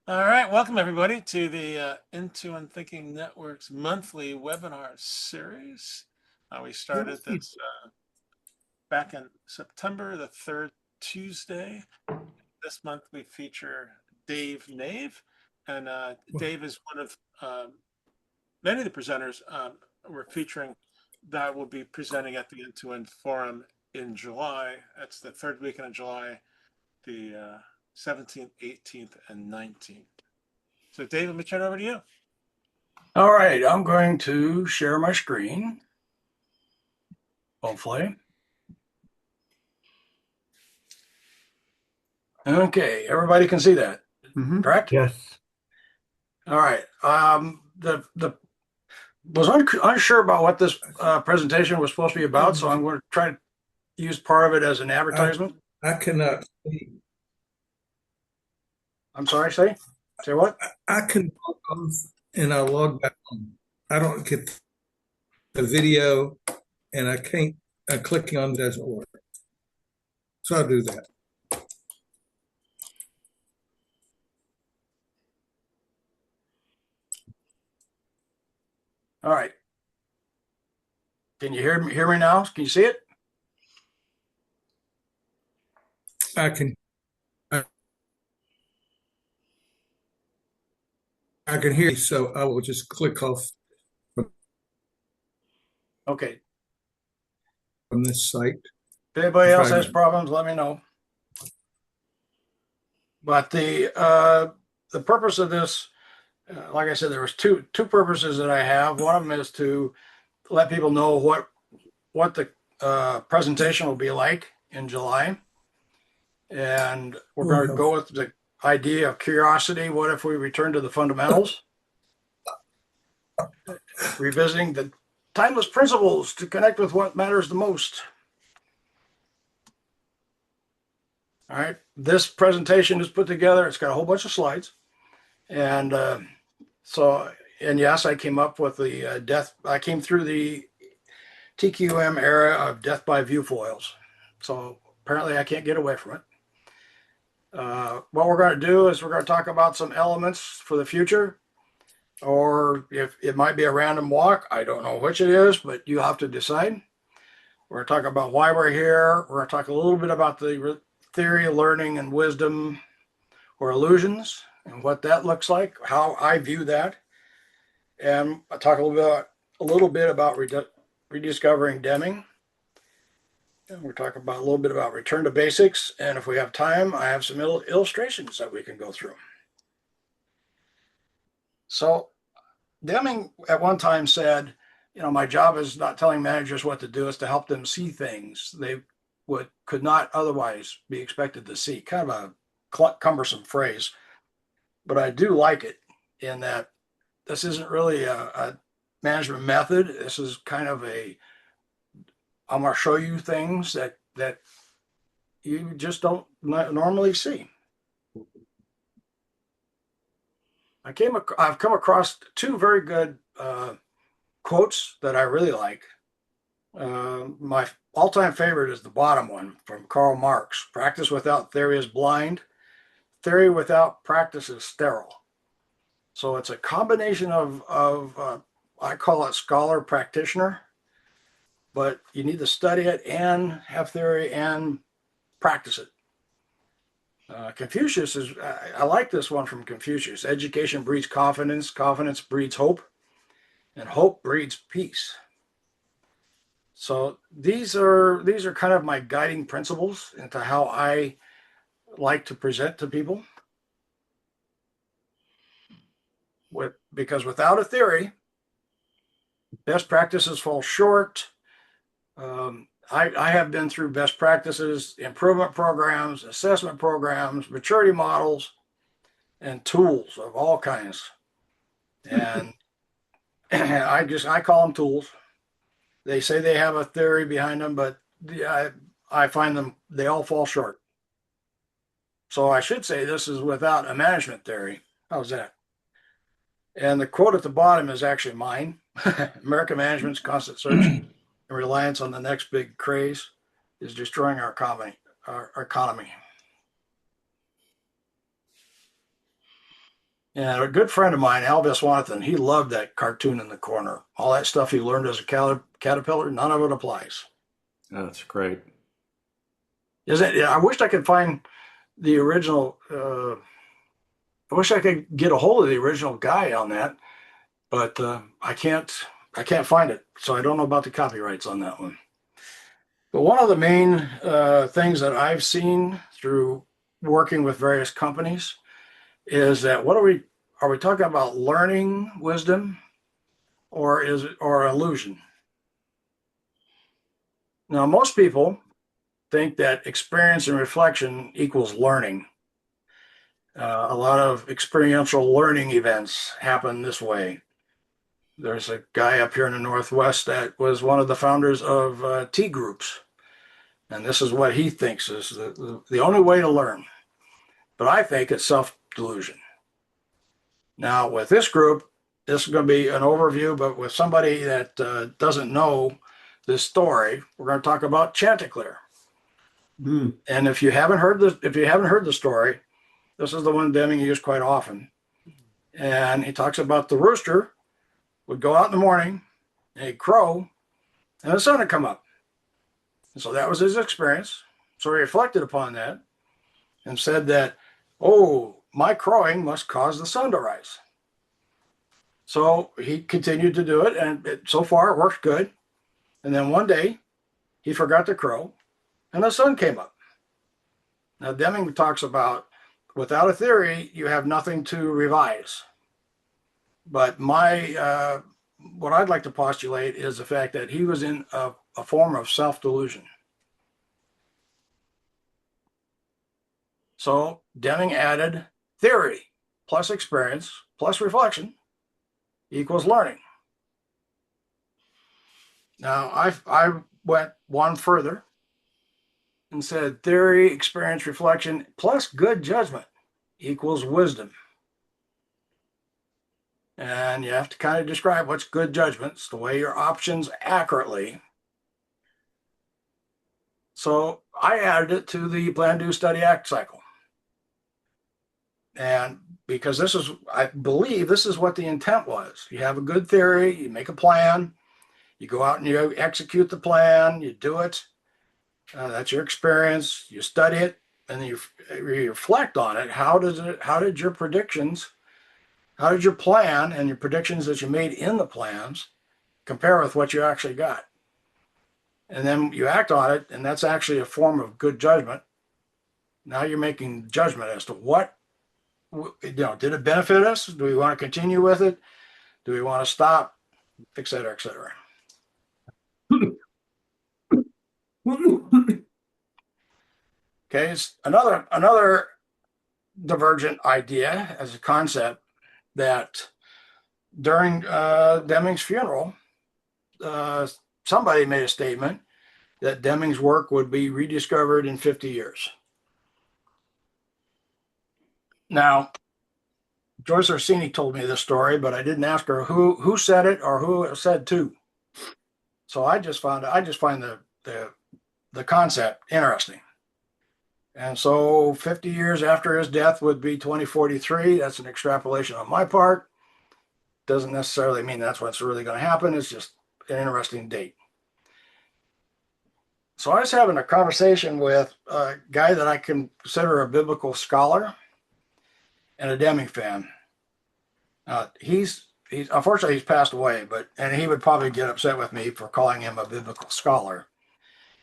All right, welcome everybody to the In2 InThinking Network's monthly webinar series. We started this back in September, the third Tuesday. This month we feature Nave, and Dave is one of many of the presenters we're featuring that will be presenting at the In2 Forum in July. That's the third weekend of July, the 17th, 18th, and 19th. So Dave, let me turn it over to you. All right, I'm going to share my screen, hopefully. Okay, everybody can see that, correct? Yes. All right. Was unsure about what this presentation was supposed to be about, so I'm going to try to use part of it as an advertisement. I cannot see. I'm sorry, say what? I can log off and I log back on. I don't get the video and I can't, clicking on it doesn't work. So I'll do that. All right. Can you hear me now? Can you see it? I can hear you, so I will just click off Okay. from this site. If anybody else has problems, let me know. But the purpose of this, like I said, there was two purposes that I have. One of them is to let people know what the presentation will be like in July. And we're going to go with the idea of curiosity. What if we return to the fundamentals? Revisiting the timeless principles to connect with what matters the most. All right. This presentation is put together. It's got a whole bunch of slides. And and yes, I came up with the I came through the TQM era of death by viewfoils. So apparently I can't get away from it. What we're going to do is we're going to talk about some elements for the future, or if it might be a random walk. I don't know which it is, but you have to decide. We're going to talk about why we're here. We're going to talk a little bit about the theory of learning and wisdom or illusions and what that looks like, how I view that. And I'll talk a little bit about rediscovering Deming. And we're talking about a little bit about return to basics. And if we have time, I have some illustrations that we can go through. So Deming at one time said, my job is not telling managers what to do, it's to help them see things they could not otherwise be expected to see. Kind of a cumbersome phrase, but I do like it in that this isn't really a management method. This is kind of I'm going to show you things that you just don't normally see. I've come across two very good quotes that I really like. My all-time favorite is the bottom one from Karl Marx. Practice without theory is blind. Theory without practice is sterile. So it's a combination of I call it scholar practitioner, but you need to study it and have theory and practice it. Confucius I like this one from Confucius. Education breeds confidence, confidence breeds hope, and hope breeds peace. So these are kind of my guiding principles into how I like to present to people. Because without a theory, best practices fall short. I have been through best practices, improvement programs, assessment programs, maturity models, and tools of all kinds. And I call them tools. They say they have a theory behind them, but I find they all fall short. So I should say this is without a management theory. How's that? And the quote at the bottom is actually mine. American management's constant search and reliance on the next big craze is destroying our economy. And a good friend of mine, Alvis Wanathan, he loved that cartoon in the corner. All that stuff he learned as a caterpillar, none of it applies. Oh, that's great. Isn't it? I wish I could find the original. I wish I could get a hold of the original guy on that, but I can't. I can't find it, so I don't know about the copyrights on that one. But one of the main things that I've seen through working with various companies is that what are we talking about learning wisdom or is it or illusion? Now, most people think that experience and reflection equals learning. A lot of experiential learning events happen this way. There's a guy up here in the Northwest that was one of the founders of T groups. And this is what he thinks is the only way to learn. But I think it's self-delusion. Now, with this group, this is going to be an overview, but with somebody that doesn't know this story, we're going to talk about Chanticleer. And if you haven't heard the story, this is the one Deming used quite often. And he talks about the rooster would go out in the morning and he'd crow and the sun would come up. And so that was his experience. So he reflected upon that and said that, oh, my crowing must cause the sun to rise. So he continued to do it, and so far it worked good. And then one day he forgot to crow and the sun came up. Now, Deming talks about without a theory, you have nothing to revise. But what I'd like to postulate is the fact that he was in a form of self-delusion. So Deming added theory plus experience plus reflection equals learning. Now, I went one further and said theory, experience, reflection plus good judgment equals wisdom. And you have to kind of describe what's good judgment. It's the way your options accurately. So I added it to the plan, do, study, act cycle. And because I believe this is what the intent was. You have a good theory, you make a plan, you go out and you execute the plan, you do it. That's your experience. You study it, and then you reflect on it. How did your predictions, how did your plan and your predictions that you made in the plans compare with what you actually got? And then you act on it, and that's actually a form of good judgment. Now you're making judgment as to what, did it benefit us? Do we want to continue with it? Do we want to stop? Et cetera, et cetera. Okay, it's another divergent idea as a concept that during Deming's funeral, somebody made a statement that Deming's work would be rediscovered in 50 years. Now, Joyce Orsini told me this story, but I didn't ask her who said it or who it was said to. So I just find the concept interesting. And so 50 years after his death would be 2043. That's an extrapolation on my part. Doesn't necessarily mean that's what's really going to happen. It's just an interesting date. So I was having a conversation with a guy that I consider a biblical scholar and a Deming fan. He's unfortunately he's passed away, and he would probably get upset with me for calling him a biblical scholar.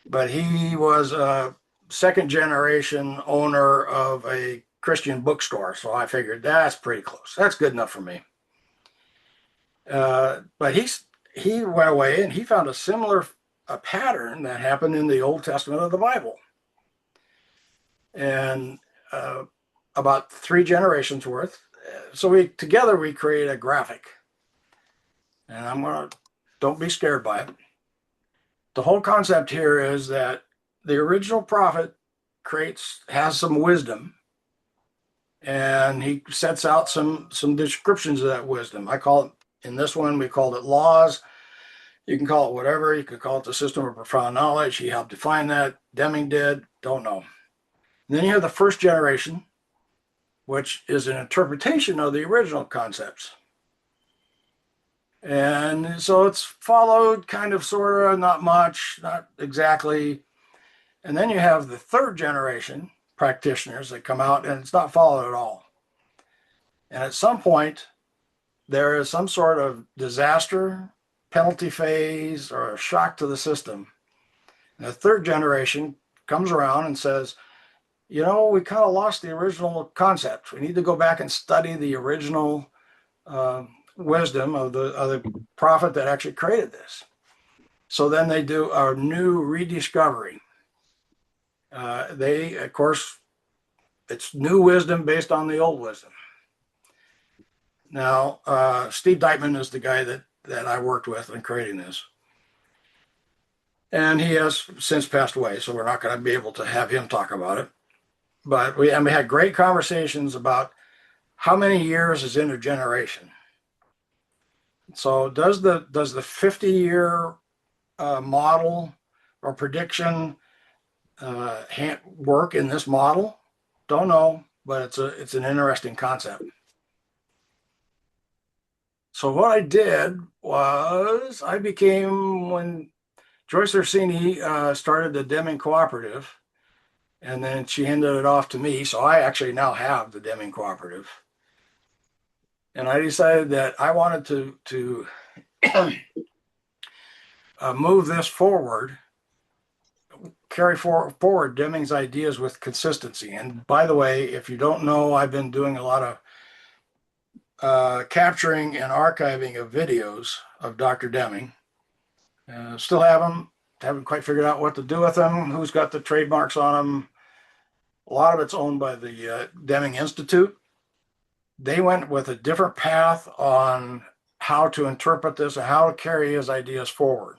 But he was a second generation owner of a Christian bookstore, so I figured that's pretty close. That's good enough for me. But he went away and he found a pattern that happened in the Old Testament of the Bible, and about 3 generations worth. So we create a graphic, and don't be scared by it. The whole concept here is that the original prophet has some wisdom, and he sets out some descriptions of that wisdom. I call it, in this one, we called it laws. You can call it whatever. You could call it the system of profound knowledge. He helped define that. Deming did. Don't know. And then you have the first generation, which is an interpretation of the original concepts. And so it's followed kind of, sort of, not much, not exactly. And then you have the third generation practitioners that come out, and it's not followed at all. And at some point, there is some sort of disaster, penalty phase, or a shock to the system. And the third generation comes around and says, you know, we kind of lost the original concept. We need to go back and study the original wisdom of the prophet that actually created this. So then they do a new rediscovery. They, of course, it's new wisdom based on the old wisdom. Now, Steve Deitman is the guy that I worked with in creating this. And he has since passed away, so we're not going to be able to have him talk about it. But we had great conversations about how many years is intergeneration. So does the 50-year model or prediction work in this model? Don't know, but it's an interesting concept. So what I did was when Joyce Orsini started the Deming Cooperative, and then she handed it off to me. So I actually now have the Deming Cooperative. And I decided that I wanted to move this forward, carry forward Deming's ideas with consistency. And by the way, if you don't know, I've been doing a lot of capturing and archiving of videos of Dr. Deming. Still have them. Haven't quite figured out what to do with them, who's got the trademarks on them. A lot of it's owned by the Deming Institute. They went with a different path on how to interpret this and how to carry his ideas forward.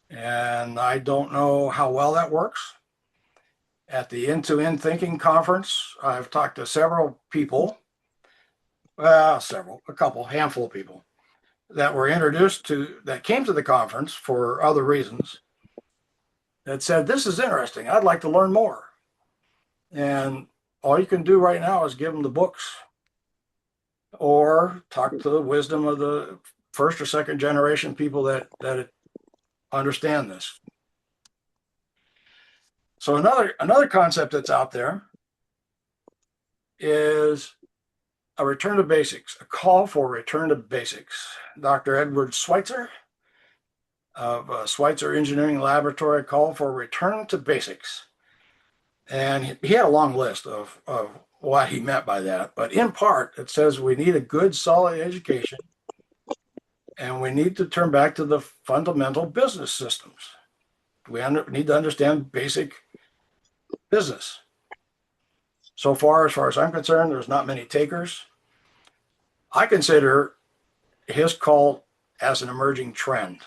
And I don't know how well that works. At the InThinking conference, I've talked to several people, a handful of people that were that came to the conference for other reasons, that said, this is interesting, I'd like to learn more. And all you can do right now is give them the books or talk to the wisdom of the first or second generation people that understand this. So another concept that's out there is a return to basics, a call for return to basics. Dr. Edward Schweitzer of Schweitzer Engineering Laboratory called for return to basics. And he had a long list of what he meant by that. But in part, it says we need a good, solid education, and we need to turn back to the fundamental business systems. We need to understand basic business. So far as I'm concerned, there's not many takers. I consider his call as an emerging trend,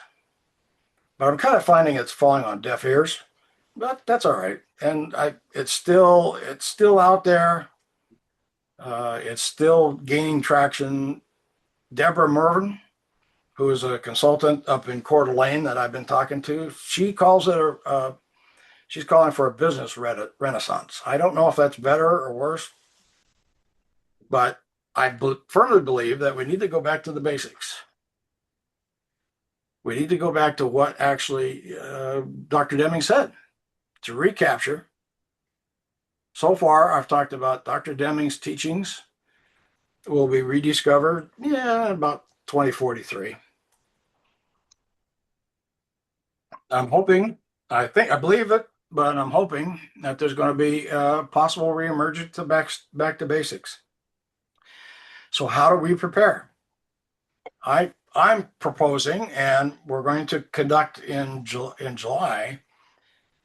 but I'm kind of finding it's falling on deaf ears. But that's all right. And it's still out there. It's still gaining traction. Deborah Mervin, who is a consultant up in Coeur d'Alene that I've been talking to, she calls it she's calling for a business renaissance. I don't know if that's better or worse, but I firmly believe that we need to go back to the basics. We need to go back to what actually Dr. Deming said, to recapture. So far, I've talked about Dr. Deming's teachings will be rediscovered, about 2043. I'm hoping, I believe it, but I'm hoping that there's going to be a possible reemergence to back to basics. So how do we prepare? I'm proposing, and we're going to conduct in July,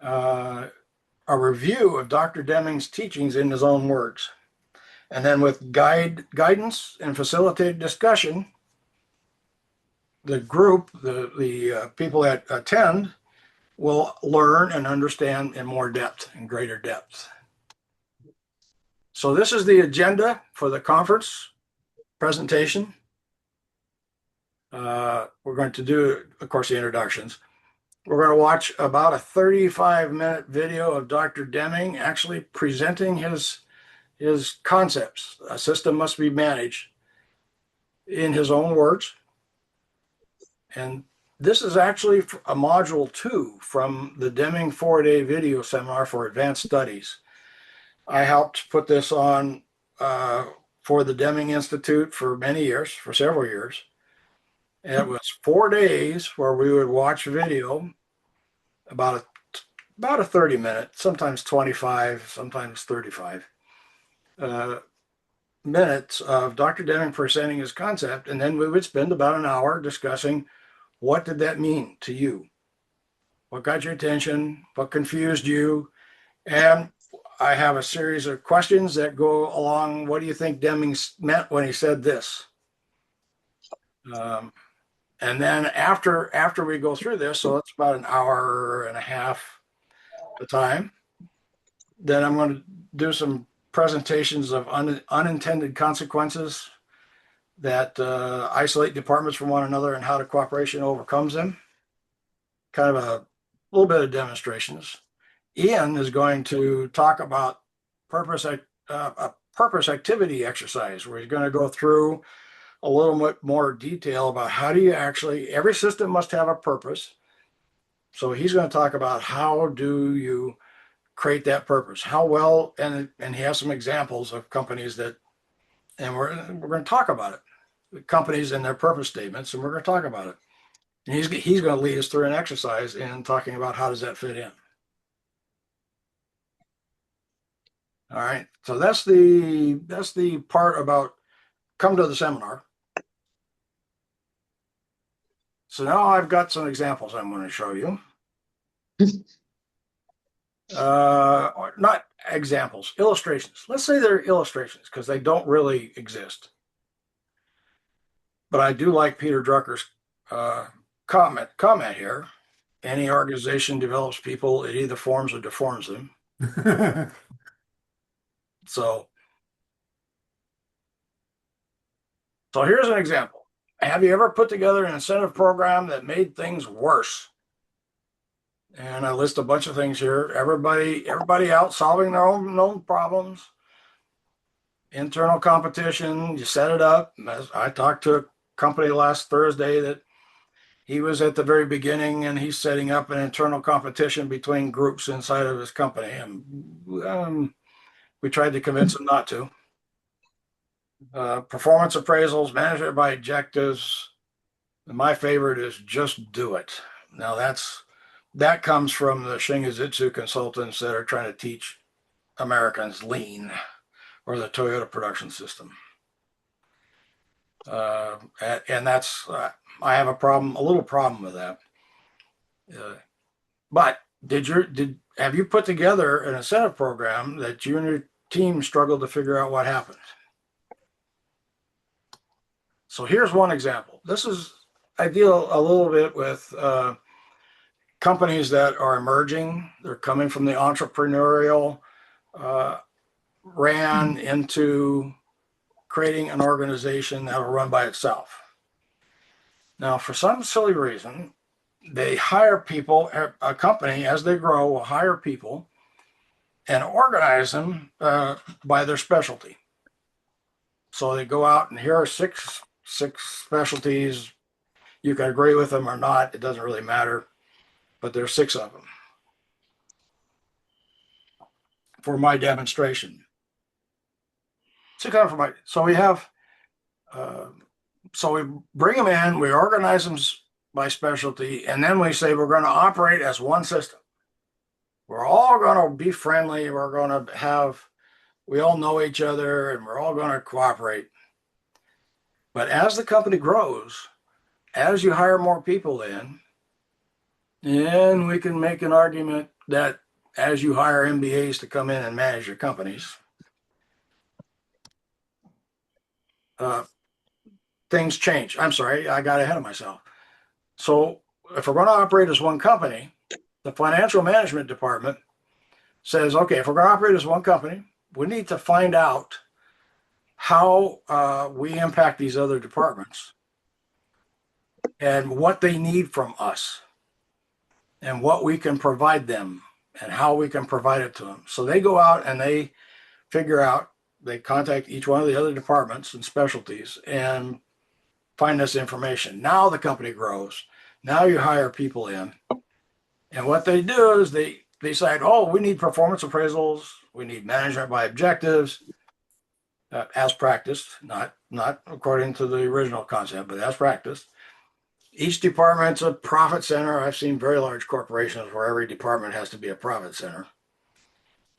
a review of Dr. Deming's teachings in his own words. And then with guidance and facilitated discussion, the group, the people that attend, will learn and understand in greater depth. So this is the agenda for the conference presentation. We're going to do, of course, the introductions. We're going to watch about a 35-minute video of Dr. Deming actually presenting his his concepts. A system must be managed in his own words. And this is actually a module 2 from the Deming 4-day video seminar for advanced studies. I helped put this on for the Deming Institute for many years, for several years. And it was 4 days where we would watch video about a 30-minute, sometimes 25, sometimes 35 minutes of Dr. Deming presenting his concept, and then we would spend about an hour discussing what did that mean to you? What got your attention? What confused you? And I have a series of questions that go along. What do you think Deming meant when he said this? And then after we go through this, so it's about an hour and a half the time, then I'm going to do some presentations of unintended consequences that isolate departments from one another and how the cooperation overcomes them. Kind of a little bit of demonstrations. Ian is going to talk about a purpose activity exercise where he's going to go through a little bit more detail about how do you actually, every system must have a purpose. So he's going to talk about how do you create that purpose, how well, and he has some examples of companies that, and we're going to talk about it, companies and their purpose statements, and we're going to talk about it. And he's going to lead us through an exercise in talking about how does that fit in. All right, so that's the part about come to the seminar. So now I've got some examples I'm going to show you. Not examples, illustrations. Let's say they're illustrations because they don't really exist. But I do like Peter Drucker's comment here. Any organization develops people, it either forms or deforms them. So here's an example. Have you ever put together an incentive program that made things worse? And I list a bunch of things here. Everybody out solving their own problems. Internal competition, you set it up. I talked to a company last Thursday that he was at the very beginning and he's setting up an internal competition between groups inside of his company. And we tried to convince him not to. Performance appraisals, management by objectives. My favorite is just do it. Now that comes from the Shingizutsu consultants that are trying to teach Americans lean or the Toyota production system. And that's I have a little problem with that. But have you put together an incentive program that you and your team struggled to figure out what happened? So here's one example. I deal a little bit with companies that are emerging. They're coming from the entrepreneurial, ran into creating an organization that will run by itself. Now, for some silly reason, they hire people, a company, as they grow, will hire people and organize them by their specialty. So they go out and here are six specialties. You can agree with them or not. It doesn't really matter. But there's 6 of them for my demonstration. 6 of them for my, so we have, so we bring them in, we organize them by specialty, and then we say we're going to operate as one system. We're all going to be friendly. We're going to we all know each other and we're all going to cooperate. But as the company grows, as you hire more people in, and we can make an argument that as you hire MBAs to come in and manage your companies, things change. I'm sorry, I got ahead of myself. So if we're going to operate as one company, the financial management department says, okay, if we're going to operate as one company, we need to find out how we impact these other departments and what they need from us and what we can provide them and how we can provide it to them. So they go out and they figure out they contact each one of the other departments and specialties and find this information. Now the company grows. Now you hire people in. And what they do is they decide, oh, we need performance appraisals. We need management by objectives, as practiced, not according to the original concept, but as practiced. Each department's a profit center. I've seen very large corporations where every department has to be a profit center.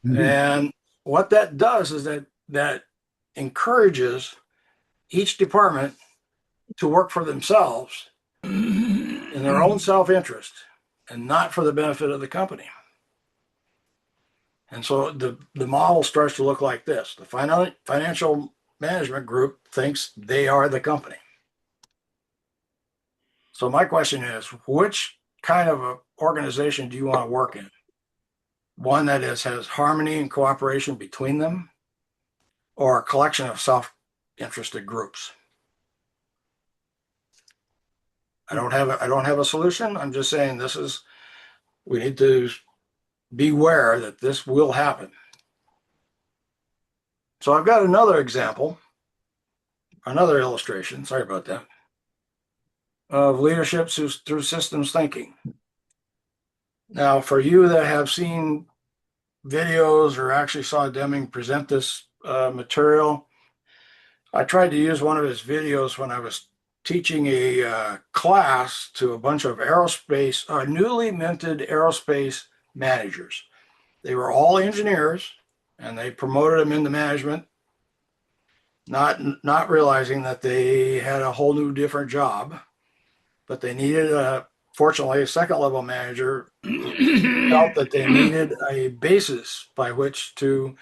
Mm-hmm. And what that does is that encourages each department to work for themselves in their own self-interest and not for the benefit of the company. And so the model starts to look like this. The financial management group thinks they are the company. So my question is, which kind of a organization do you want to work in? One that has harmony and cooperation between them, or a collection of self-interested groups? I don't have a solution. I'm just saying we need to beware that this will happen. So I've got another example, another illustration, sorry about that, of leadership through systems thinking. Now, for you that have seen videos or actually saw Deming present this material, I tried to use one of his videos when I was teaching a class to a bunch of newly minted aerospace managers. They were all engineers, and they promoted them into management, not realizing that they had a whole new different job, but they needed fortunately a second level manager felt that they needed a basis by which to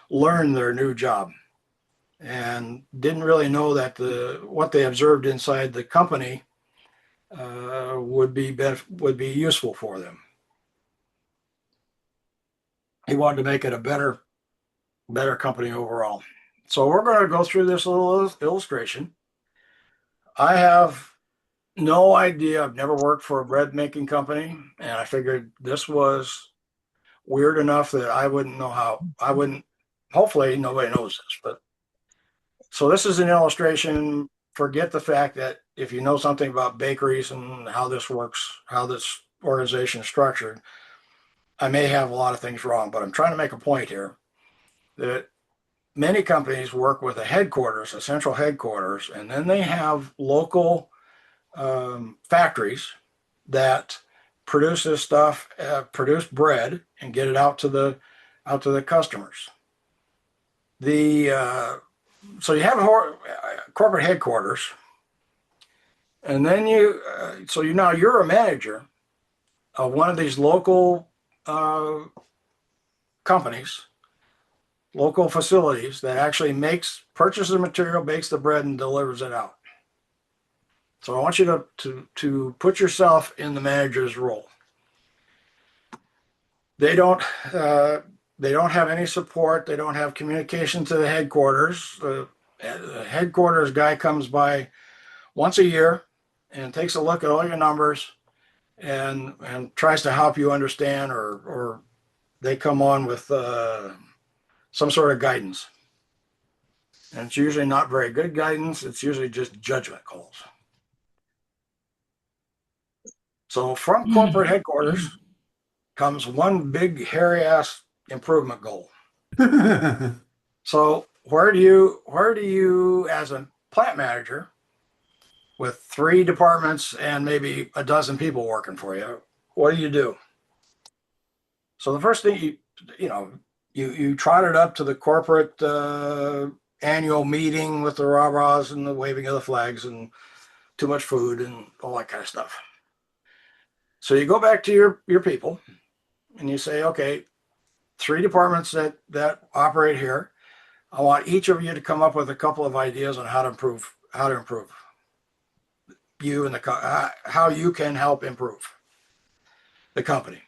learn their new job, and didn't really know that what they observed inside the company would be useful for them. He wanted to make it a better company overall. So we're going to go through this little illustration. I have no idea. I've never worked for a bread making company, and I figured this was weird enough that I wouldn't know how. Hopefully nobody knows this, but so this is an illustration. Forget the fact that if you know something about bakeries and how this works, how this organization is structured, I may have a lot of things wrong, but I'm trying to make a point here that many companies work with a central headquarters, and then they have local factories that produce this stuff, produce bread, and get it out to the customers. So you have a corporate headquarters, and then you're a manager of one of these local companies, local facilities that actually purchases the material, bakes the bread, and delivers it out. So I want you to put yourself in the manager's role. They don't have any support. They don't have communication to the headquarters. The headquarters guy comes by once a year and takes a look at all your numbers and tries to help you understand, or they come on with some sort of guidance. And it's usually not very good guidance. It's usually just judgment calls. So from corporate headquarters comes one big hairy ass improvement goal. So where do you, as a plant manager with 3 departments and maybe a dozen people working for you, what do? So the first thing you trot it up to the corporate annual meeting with the rah-rahs and the waving of the flags and too much food and all that kind of stuff. So you go back to your people and you say, okay, 3 departments that operate here. I want each of you to come up with a couple of ideas on how to improve you and how you can help improve the company.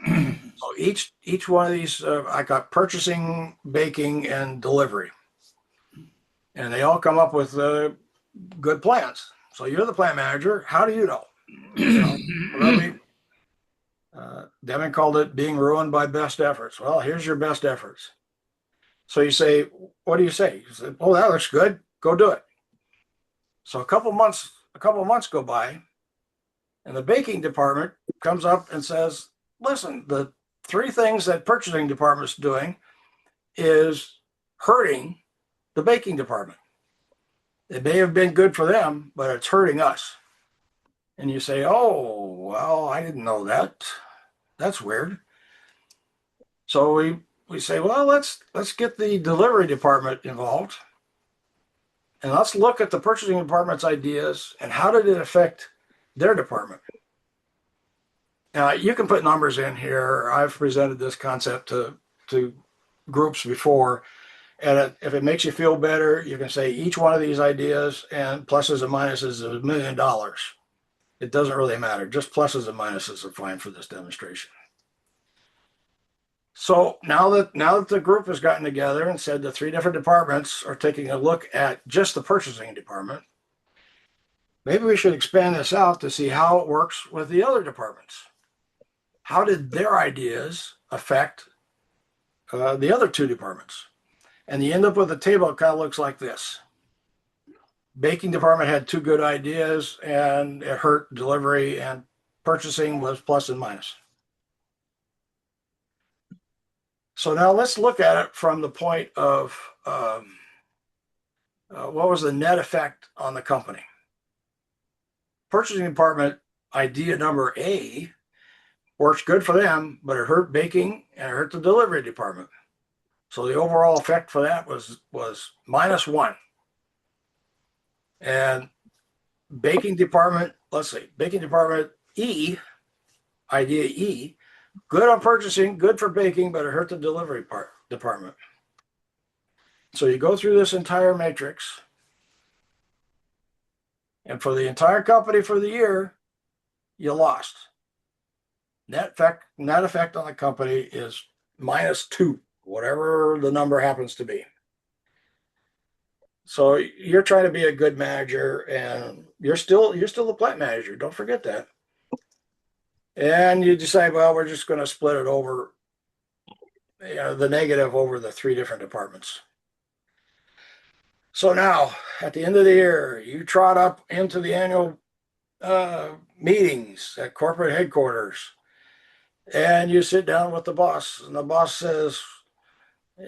So each one of these, I got purchasing, baking, and delivery, and they all come up with good plans. So you're the plant manager. How do you know? Deming called it being ruined by best efforts. Well, here's your best efforts. So you say, what do you say? You say, oh, that looks good. Go do it. So a couple months go by, and the baking department comes up and says, listen, the three things that purchasing department's doing is hurting the baking department. It may have been good for them, but it's hurting us. And you say, oh, well, I didn't know that. That's weird. So we say, well, let's get the delivery department involved, and let's look at the purchasing department's ideas and how did it affect their department. Now, you can put numbers in here. I've presented this concept to groups before, and if it makes you feel better, you can say each one of these ideas and pluses and minuses is $1 million. It doesn't really matter. Just pluses and minuses are fine for this demonstration. So now that the group has gotten together and said the three different departments are taking a look at just the purchasing department, maybe we should expand this out to see how it works with the other departments. How did their ideas affect the other two departments? And you end up with a table that kind of looks like this. Baking department had two good ideas and it hurt delivery, and purchasing was plus and minus. So now let's look at it from the point of what was the net effect on the company. Purchasing department idea number A works good for them, but it hurt baking and it hurt the delivery department. So the overall effect for that was -1. And baking department, let's see, baking department E, idea E, good on purchasing, good for baking, but it hurt the delivery department. So you go through this entire matrix, and for the entire company for the year, you lost. Net effect on the company is -2, whatever the number happens to be. So you're trying to be a good manager, and you're still the plant manager. Don't forget that. And you decide, well, we're just going to split it over, the negative over the three different departments. So now, at the end of the year, you trot up into the annual meetings at corporate headquarters, and you sit down with the boss, and the boss says,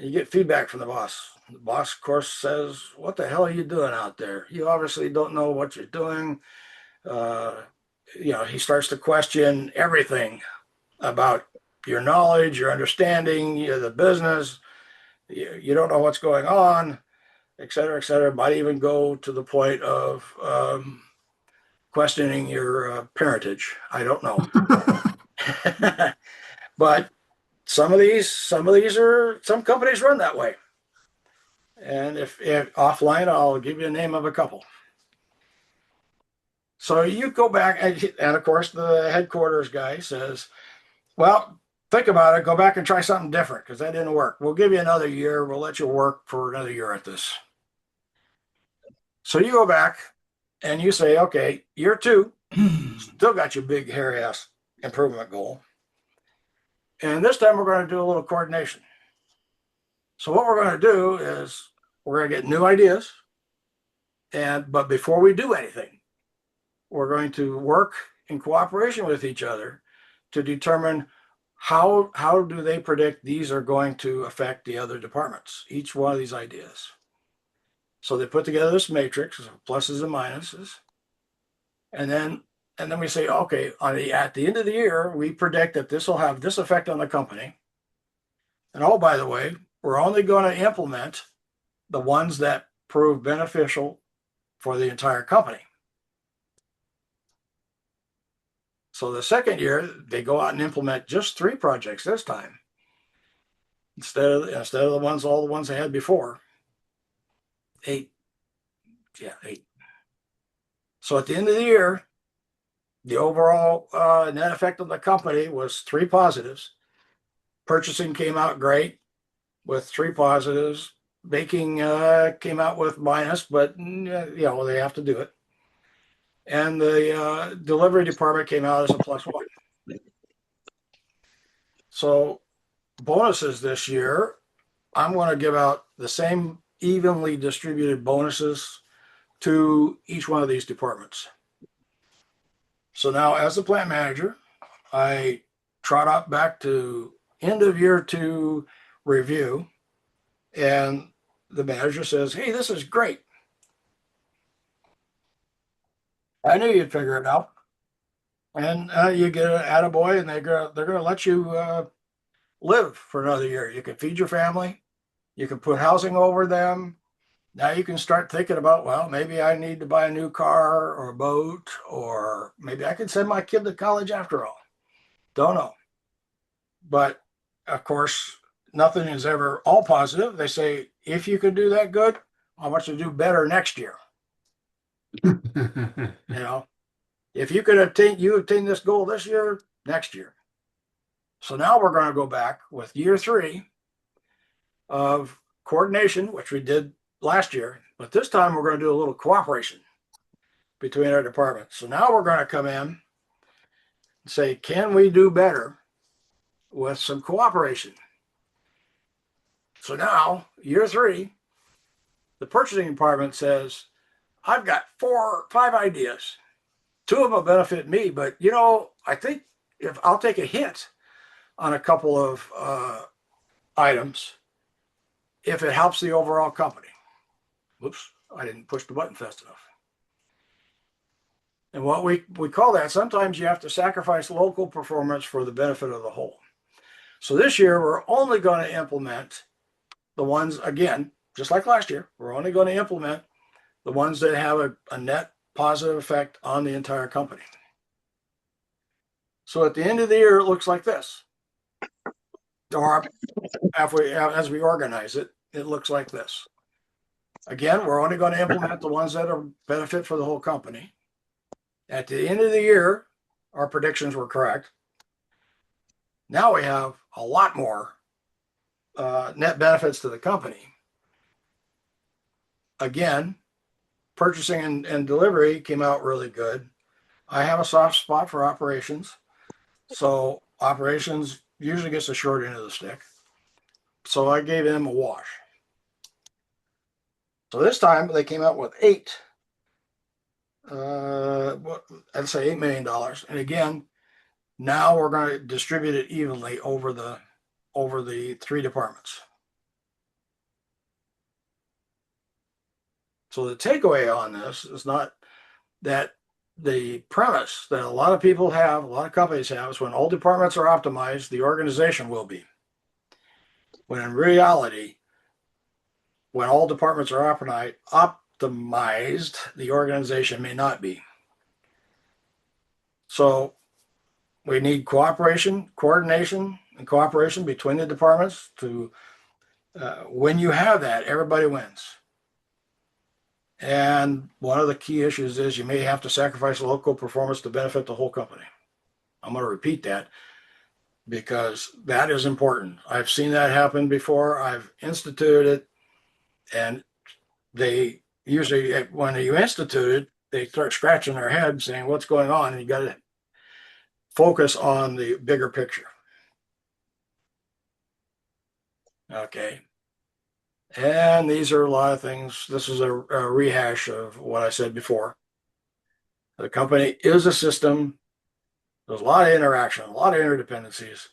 you get feedback from the boss. The boss, of course, says, what the hell are you doing out there? You obviously don't know what you're doing. He starts to question everything about your knowledge, your understanding, the business. You don't know what's going on, et cetera, et cetera. Might even go to the point of questioning your parentage. I don't know. But some companies run that way. And if offline, I'll give you a name of a couple. So you go back, and of course, the headquarters guy says, well, think about it. Go back and try something different because that didn't work. We'll give you another year. We'll let you work for another year at this. So you go back and you say, okay, year 2, still got your big hairy ass improvement goal. And this time we're going to do a little coordination. So what we're going to do is we're going to get new ideas. But before we do anything, we're going to work in cooperation with each other to determine how do they predict these are going to affect the other departments, each one of these ideas. So they put together this matrix of pluses and minuses. And then we say, okay, at the end of the year, we predict that this will have this effect on the company. And oh, by the way, we're only going to implement the ones that prove beneficial for the entire company. So the second year, they go out and implement just 3 projects this time, instead of all the ones they had before. 8. Yeah, 8. So at the end of the year, the overall net effect on the company was 3 positives. Purchasing came out great with 3 positives. Baking came out with minus, but they have to do it. And the delivery department came out as a +1. So bonuses this year I'm going to give out the same evenly distributed bonuses to each one of these departments. So now, as the plant manager, I trot up back to end of year 2 review, and the manager says, "Hey, this is great. I knew you'd figure it out." And you get an attaboy, and they're gonna let you live for another year. You can feed your family. You can put housing over them. Now you can start thinking about, well, maybe I need to buy a new car or a boat, or maybe I can send my kid to college after all. Don't know. But of course, nothing is ever all positive. They say, if you can do that good, I want you to do better next year. You know, if you attain this goal this year, next year. So now we're going to go back with year 3 of coordination, which we did last year, but this time we're going to do a little cooperation between our departments. So now we're going to come in and say, can we do better with some cooperation? So now, year 3, the purchasing department says, I've got 5 ideas. 2 of them benefit me, but I think if I'll take a hit on a couple of items if it helps the overall company. Whoops, I didn't push the button fast enough. And what we call that, sometimes you have to sacrifice local performance for the benefit of the whole. So this year, we're only going to implement the ones, again, just like last year, we're only going to implement the ones that have a net positive effect on the entire company. So at the end of the year, it looks like this. Or as we organize it, it looks like this. Again, we're only going to implement the ones that are benefit for the whole company. At the end of the year, our predictions were correct. Now we have a lot more net benefits to the company. Again, purchasing and delivery came out really good. I have a soft spot for operations. So operations usually gets the short end of the stick. So I gave them a wash. So this time they came out with 8. I'd say $8 million. And again, now we're going to distribute it evenly over the 3 departments. So the takeaway on this is not that the premise that a lot of people have, a lot of companies have, is when all departments are optimized, the organization will be. When in reality, when all departments are optimized, the organization may not be. So we need cooperation, coordination, and cooperation between the departments to, when you have that, everybody wins. And one of the key issues is you may have to sacrifice local performance to benefit the whole company. I'm going to repeat that because that is important. I've seen that happen before. I've instituted it, and they usually, when you institute it, they start scratching their head saying, what's going on? And you got to focus on the bigger picture. Okay. And these are a lot of things. This is a rehash of what I said before. The company is a system. There's a lot of interaction, a lot of interdependencies,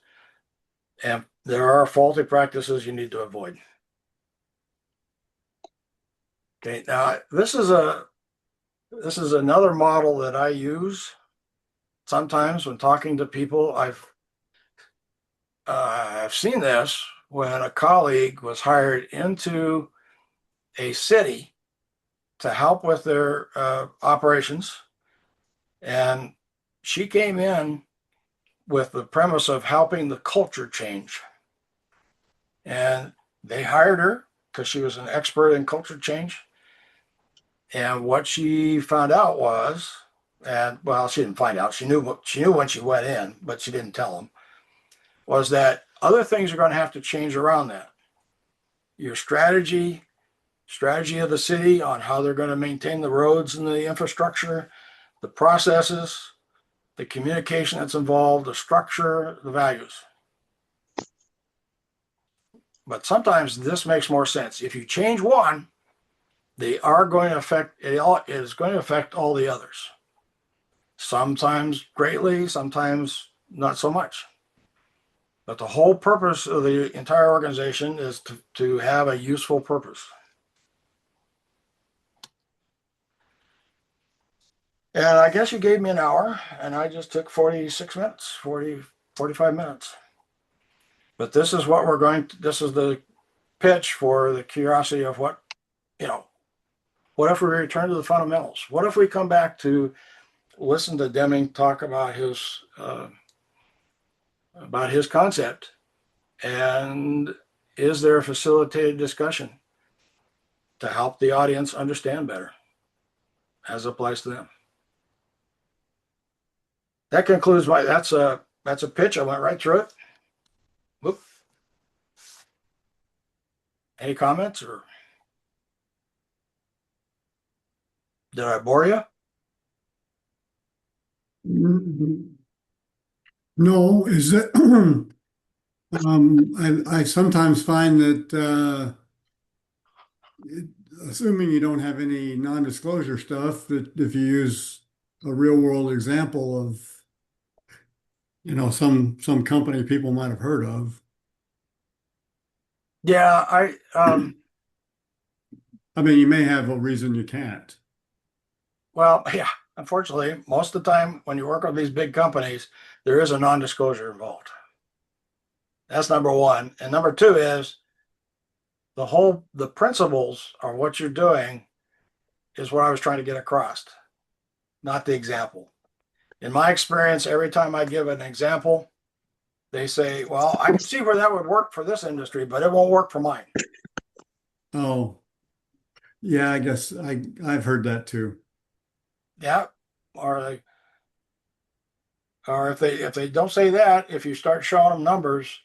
and there are faulty practices you need to avoid. Okay, now this is another model that I use sometimes when talking to people. I've seen this when a colleague was hired into a city to help with their operations. And she came in with the premise of helping the culture change. And they hired her because she was an expert in culture change. And what she found out was, and well, she didn't find out, she knew when she went in, but she didn't tell them, was that other things are going to have to change around that. Your strategy of the city on how they're going to maintain the roads and the infrastructure, the processes, the communication that's involved, the structure, the values. But sometimes this makes more sense. If you change one, they are going to affect it. It is going to affect all the others. Sometimes greatly, sometimes not so much. But the whole purpose of the entire organization is to have a useful purpose. And I guess you gave me an hour, and I just took 46 minutes, 45 minutes. But this is what we're going to, this is the pitch for the curiosity of what, what if we return to the fundamentals? What if we come back to listen to Deming talk about his concept, and is there a facilitated discussion to help the audience understand better as it applies to them? That concludes that's a pitch. I went right through it. Whoop. Any comments, or did I bore you? No, is that I sometimes find that assuming you don't have any non-disclosure stuff, that if you use a real world example of some company people might have heard of. Yeah, I mean, you may have a reason you can't. well, yeah, unfortunately, most of the time when you work with these big companies, there is a non-disclosure involved. That's number one. And number two is the principles of what you're doing is what I was trying to get across, not the example. In my experience, every time I give an example, they say, well, I can see where that would work for this industry, but it won't work for mine. Oh, yeah, I guess I've heard that too. Yeah. Or if they don't say that, if you start showing them numbers,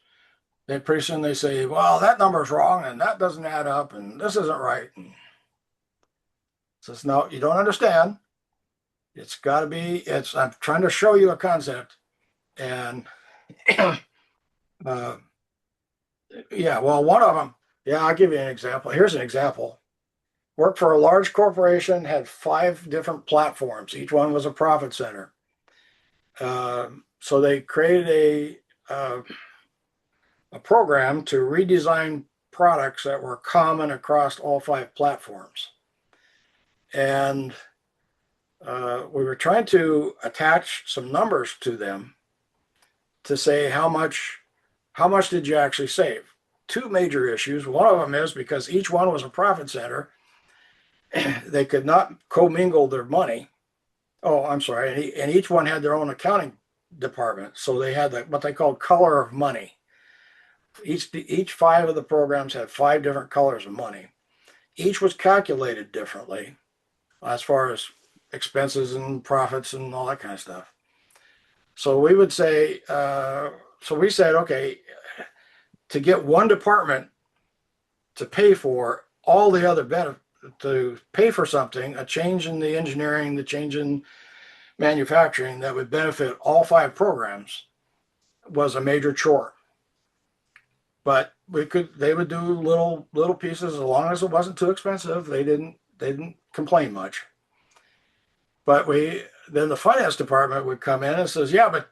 then pretty soon they say, well, that number's wrong and that doesn't add up and this isn't right. And says, no, you don't understand. It's got to be, I'm trying to show you a concept. And yeah, well, one of them, yeah, I'll give you an example. Here's an example. Worked for a large corporation, had 5 different platforms. Each one was a profit center. So they created a program to redesign products that were common across all 5 platforms. And we were trying to attach some numbers to them to say how much did you actually save. 2 major issues. One of them is because each one was a profit center, they could not commingle their money. Oh, I'm sorry. And each one had their own accounting department. So they had what they called color of money. Each 5 of the programs had 5 different colors of money. Each was calculated differently as far as expenses and profits and all that kind of stuff. So we would say, so we said, okay, to get one department to pay for all the other benefits, to pay for something, a change in the engineering, the change in manufacturing that would benefit all 5 programs was a major chore. But they would do little pieces as long as it wasn't too expensive. They didn't complain much. But then the finance department would come in and says, yeah, but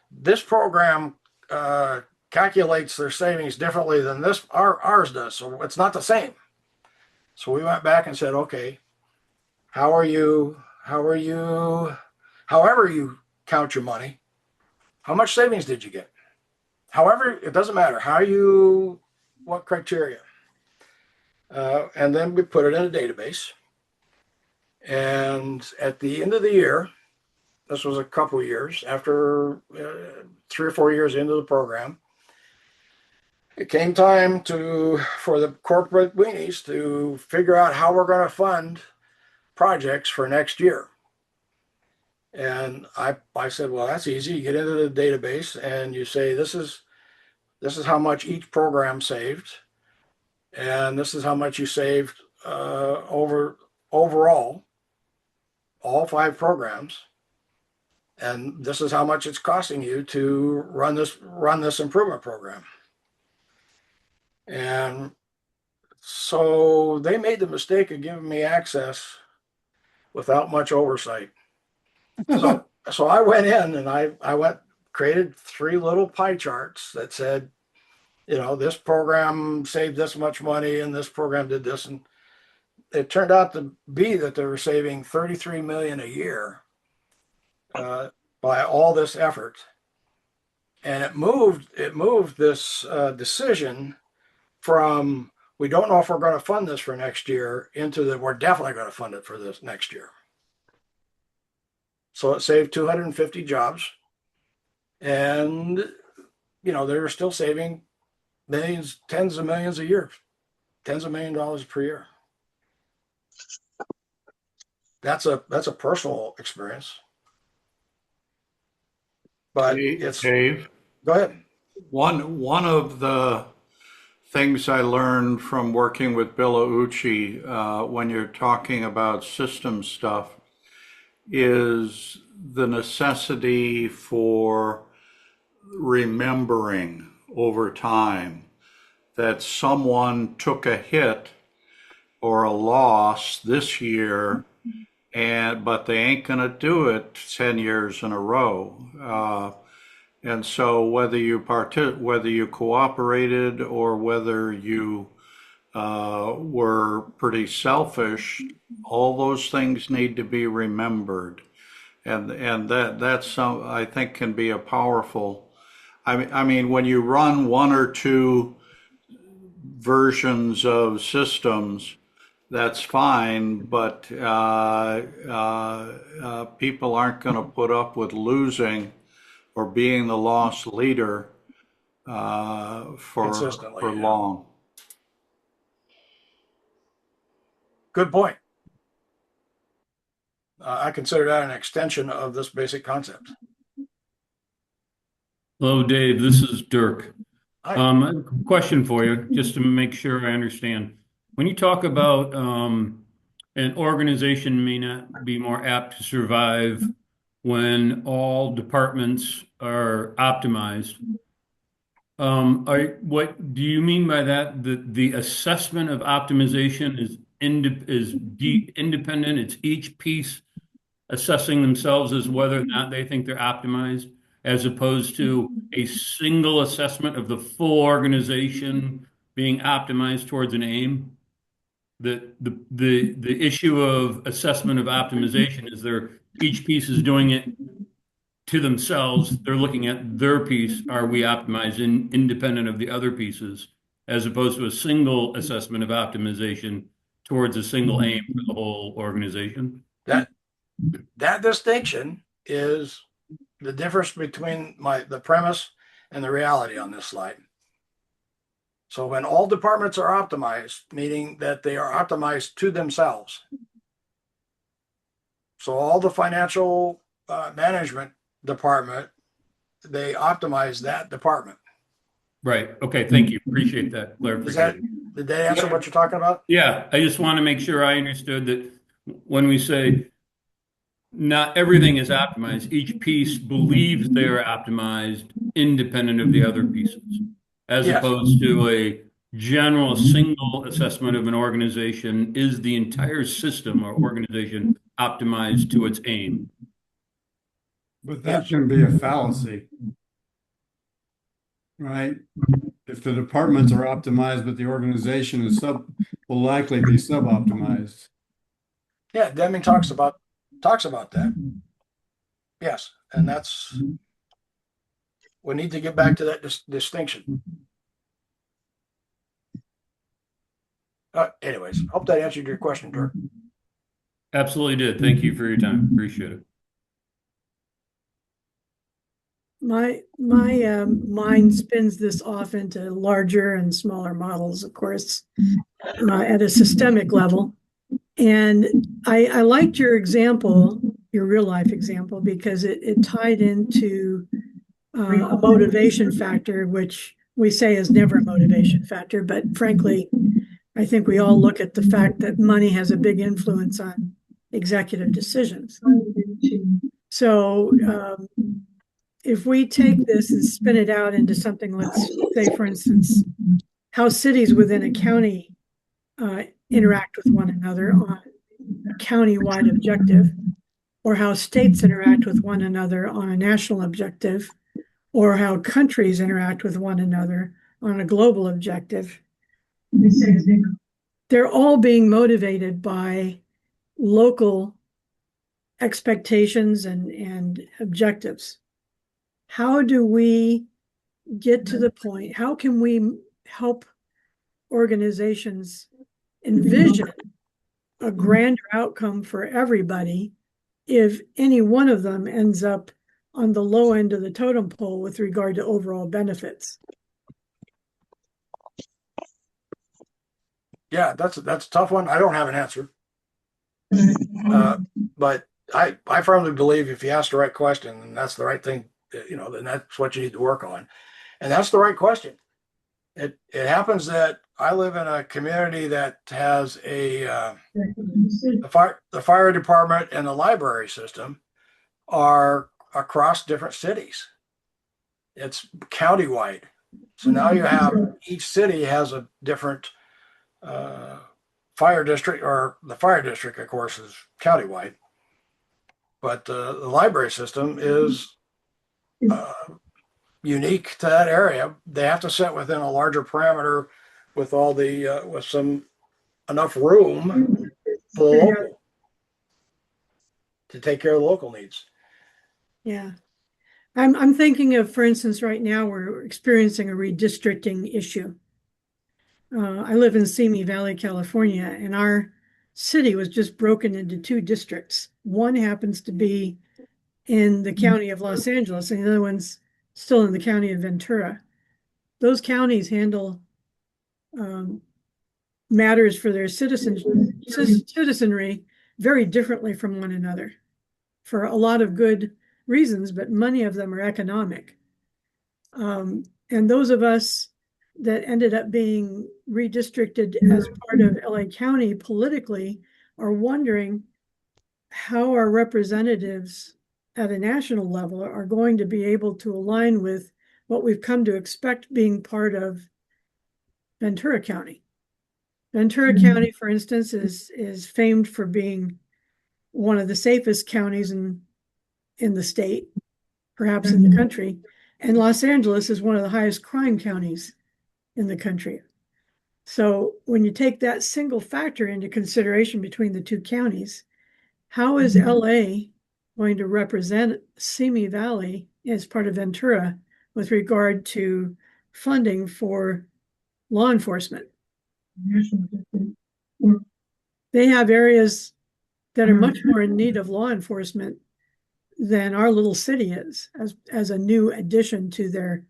this program calculates their savings differently than ours does. So it's not the same. So we went back and said, okay, however you count your money, how much savings did you get? However, it doesn't matter what criteria. And then we put it in a database. And at the end of the year, this was a couple of years after 3 or 4 years into the program, it came time for the corporate weenies to figure out how we're going to fund projects for next year. And I said, well, that's easy. You get into the database and you say, this is how much each program saved, and this is how much you saved overall, all 5 programs, and this is how much it's costing you to run this improvement program. And so they made the mistake of giving me access without much oversight. So I went in and I created 3 little pie charts that said, this program saved this much money and this program did this. And it turned out to be that they were saving 33 million a year by all this effort. And it moved this decision from we don't know if we're going to fund this for next year into that we're definitely going to fund it for this next year. So it saved 250 jobs. And, they were still saving millions, tens of millions a year, tens of $1 million per year. That's a personal experience. But Dave, go ahead. one of the things I learned from working with Bill Ouchi when you're talking about system stuff is the necessity for remembering over time that someone took a hit or a loss this year, but they ain't gonna do it 10 years in a row. And so whether you cooperated or whether you were pretty selfish, all those things need to be remembered, and that's some I think can be a powerful. I mean, when you run 1 or 2 versions of systems, that's fine, but people aren't going to put up with losing or being the lost leader for long. Good point. I consider that an extension of this basic concept. Hello, Dave. This is Dirk. Hi. A question for you, just to make sure I understand. When you talk about an organization may not be more apt to survive when all departments are optimized, what do you mean by that? The assessment of optimization is independent. It's each piece assessing themselves as whether or not they think they're optimized, as opposed to a single assessment of the full organization being optimized towards an aim. The issue of assessment of optimization is each piece is doing it to themselves. They're looking at their piece. Are we optimizing independent of the other pieces, as opposed to a single assessment of optimization towards a single aim for the whole organization? That distinction is the difference between the premise and the reality on this slide. So when all departments are optimized, meaning that they are optimized to themselves. So all the financial management department, they optimize that department. Right. Okay. Thank you. Appreciate that clarification. Did that answer what you're talking about? Yeah. I just want to make sure I understood that when we say not everything is optimized, each piece believes they are optimized independent of the other pieces, as opposed to a general single assessment of an organization. Is the entire system or organization optimized to its aim? But that can be a fallacy, right? If the departments are optimized, but the organization is will likely be suboptimized. Yeah, Deming talks about that. Yes, and we need to get back to that distinction. Anyways, hope that answered your question, Dirk. Absolutely did. Thank you for your time. Appreciate it. My mind spins this off into larger and smaller models, of course, at a systemic level. And I liked your example, your real life example, because it tied into a motivation factor, which we say is never a motivation factor. But frankly, I think we all look at the fact that money has a big influence on executive decisions. So if we take this and spin it out into something, let's say, for instance, how cities within a county interact with one another on a county-wide objective, or how states interact with one another on a national objective, or how countries interact with one another on a global objective. They're all being motivated by local expectations and objectives. How do we get to the point? How can we help organizations envision a grander outcome for everybody if any one of them ends up on the low end of the totem pole with regard to overall benefits? Yeah, that's a tough one. I don't have an answer. But I firmly believe if you ask the right question, and that's the right thing, then that's what you need to work on. And that's the right question. It happens that I live in a community that has the fire department and the library system are across different cities. It's countywide. So now you have each city has a different fire district, or the fire district, of course, is countywide. But the library system is unique to that area. They have to sit within a larger parameter with all the with some enough room for the local to take care of the local needs. Yeah. I'm thinking of, for instance, right now we're experiencing a redistricting issue. I live in Simi Valley, California, and our city was just broken into 2 districts. One happens to be in the county of Los Angeles, and the other one's still in the county of Ventura. Those counties handle matters for their citizenry very differently from one another for a lot of good reasons, but many of them are economic. And those of us that ended up being redistricted as part of LA County politically are wondering how our representatives at a national level are going to be able to align with what we've come to expect being part of Ventura County. Ventura County, for instance, is famed for being one of the safest counties in the state, perhaps in the country. And Los Angeles is one of the highest crime counties in the country. So when you take that single factor into consideration between the 2 counties, how is LA going to represent Simi Valley as part of Ventura with regard to funding for law enforcement? They have areas that are much more in need of law enforcement than our little city is, as a new addition to their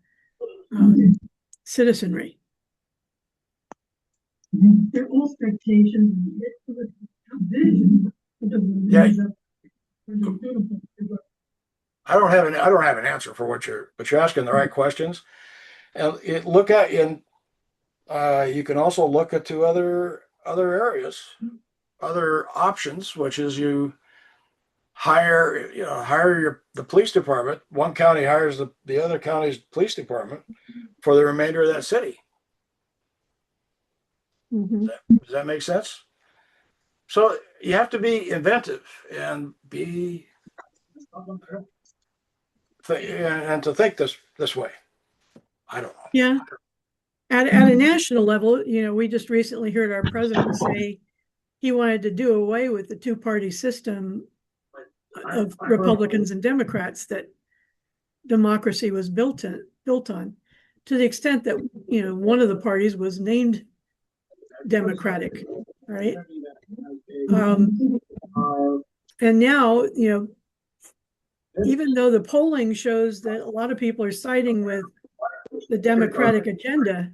citizenry. Their expectations, vision. Yeah. I don't have an answer for but you're asking the right questions. And you can also look at 2 other areas, other options, which is you hire the police department. One county hires the other county's police department for the remainder of that city. Mm-hmm. Does that make sense? So you have to be inventive and to think this way. I don't know. Yeah. At a national level, we just recently heard our president say he wanted to do away with the 2-party system of Republicans and Democrats that democracy was built on, to the extent that one of the parties was named Democratic, right? And now, even though the polling shows that a lot of people are siding with the Democratic agenda,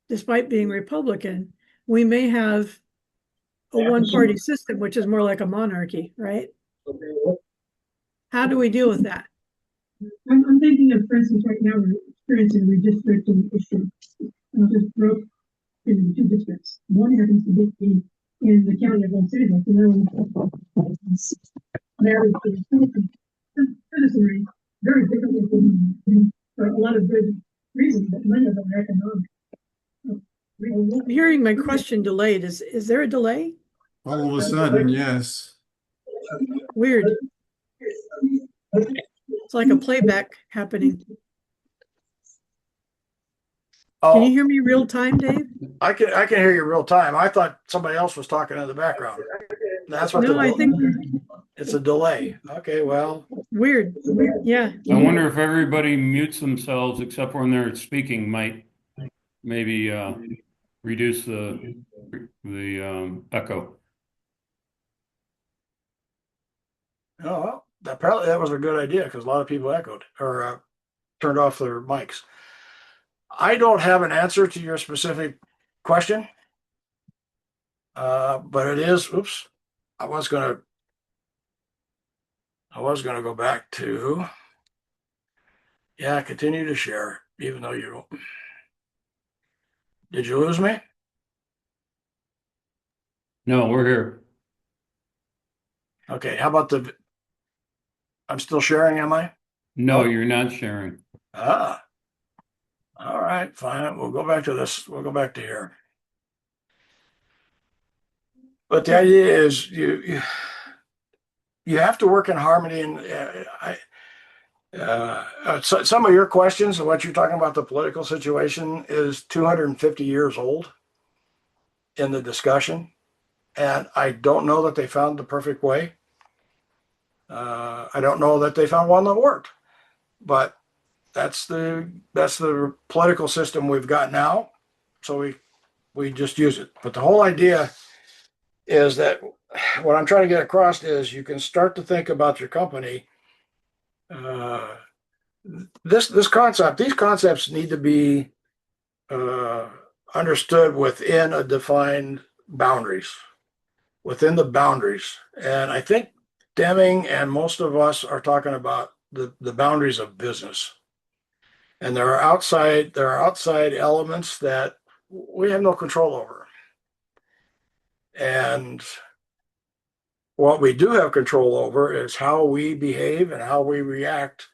despite being Republican, we may have a 1-party system, which is more like a monarchy, right? How do we deal with that? I'm thinking of, for instance, right now we're experiencing a redistricting issue. Just broke into 2 districts. One happens to be in the county of Los Angeles, and the other one citizenry very differently for a lot of good reasons, but none of them are economic. I'm hearing my question delayed. Is there a delay? All of a sudden, yes. Weird. It's like a playback happening. Can you Oh, hear me real time, Dave? I can hear you real time. I thought somebody else was talking in the background. That's what No, I think it's a delay. Okay, well, weird. Yeah. I wonder if everybody mutes themselves except when they're speaking might maybe reduce the echo. oh, well, apparently that was a good idea because a lot of people echoed or turned off their mics. I don't have an answer to your specific question, but it is. Oops, I was gonna go back to continue to share, even though you don't. Did you lose me? No, we're here. Okay, how about I'm still sharing, am I? No, Oh. you're not sharing. Ah, all right, fine. We'll go back to this. We'll go back to here. But the idea is you have to work in harmony. And so some of your questions and what you're talking about the political situation is 250 years old in the discussion, and I don't know that they found the perfect way. I don't know that they found one that worked, but that's the political system we've got now. So we just use it. But the whole idea is that what I'm trying to get across is you can start to think about your company. These concepts need to be understood within a defined boundaries, within the boundaries. And I think Deming and most of us are talking about the boundaries of business. And there are outside elements that we have no control over. And what we do have control over is how we behave and how we react,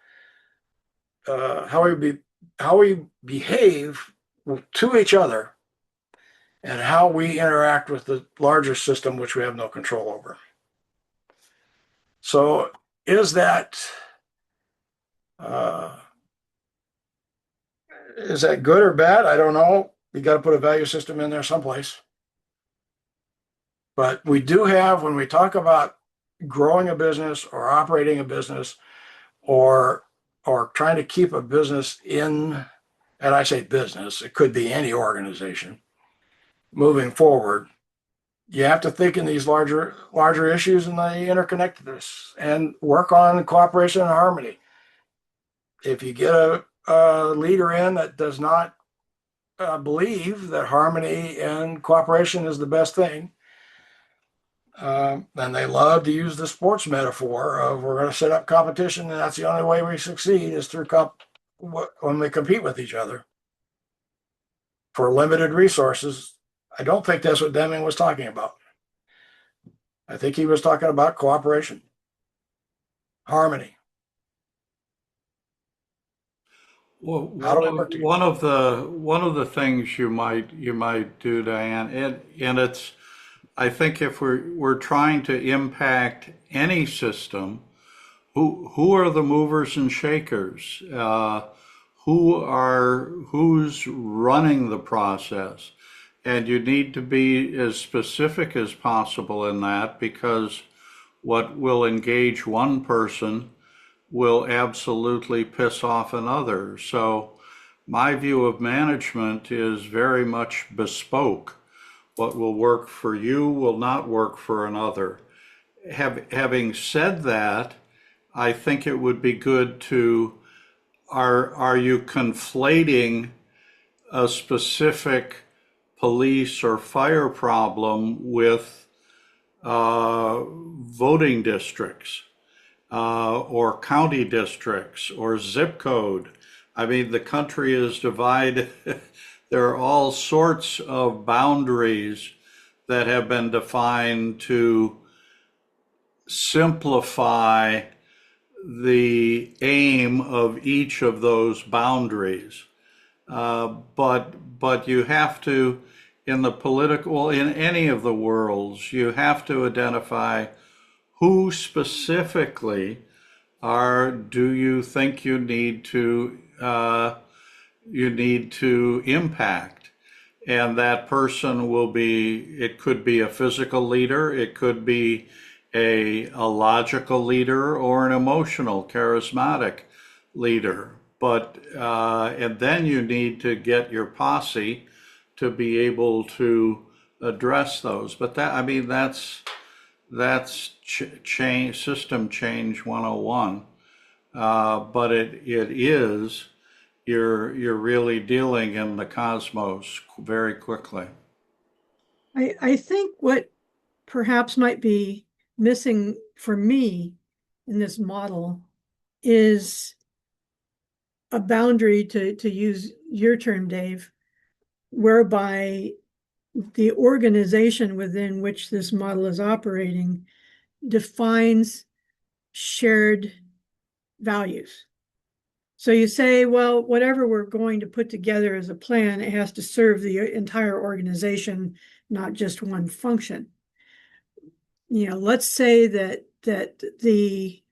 how we behave to each other, and how we interact with the larger system, which we have no control over. So, is that good or bad? I don't know. You got to put a value system in there someplace. But we do have, when we talk about growing a business or operating a business or trying to keep a business in, and I say business, it could be any organization moving forward, you have to think in these larger issues and the interconnectedness and work on cooperation and harmony. If you get a leader in that does not believe that harmony and cooperation is the best thing, and they love to use the sports metaphor of we're going to set up competition and that's the only way we succeed is through when we compete with each other for limited resources. I don't think that's what Deming was talking about. I think he was talking about cooperation, harmony. Well, one of the things you might do, Diane, and it's, I think if we're trying to impact any system, who are the movers and shakers? Who's running the process? And you need to be as specific as possible in that, because what will engage one person will absolutely piss off another. So my view of management is very much bespoke. What will work for you will not work for another. Having said that, I think it would be good to, are you conflating a specific police or fire problem with voting districts or county districts or zip code? I mean, the country is divided. There are all sorts of boundaries that have been defined to simplify the aim of each of those boundaries. but you have to, in the political, in any of the worlds, you have to identify who specifically do you think you need to impact. And that person will be, it could be a physical leader, it could be a logical leader, or an emotional, charismatic leader. But, and then you need to get your posse to be able to address those. But that, I mean, that's change, system change 101. But it is, you're really dealing in the cosmos very quickly. I think what perhaps might be missing for me in this model is a boundary, to use your term, Dave, whereby the organization within which this model is operating defines shared values. So you say, well, whatever we're going to put together as a plan, it has to serve the entire organization, not just one function. Let's say that the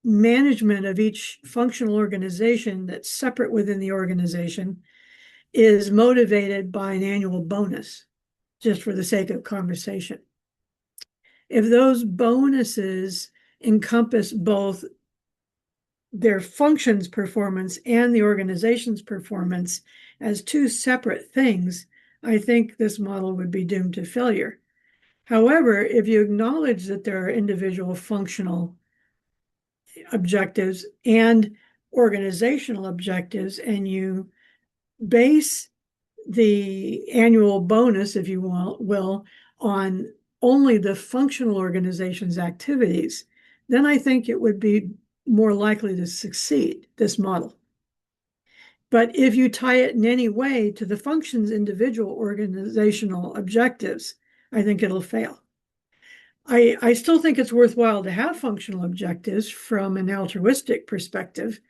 management of each functional organization that's separate within the organization is motivated by an annual bonus, just for the sake of conversation. If those bonuses encompass both their functions performance and the organization's performance as two separate things, I think this model would be doomed to failure. However, if you acknowledge that there are individual functional objectives and organizational objectives, and you base the annual bonus, if you will, on only the functional organization's activities, then I think it would be more likely to succeed, this model. But if you tie it in any way to the function's individual organizational objectives, I think it'll fail. I still think it's worthwhile to have functional objectives from an altruistic perspective,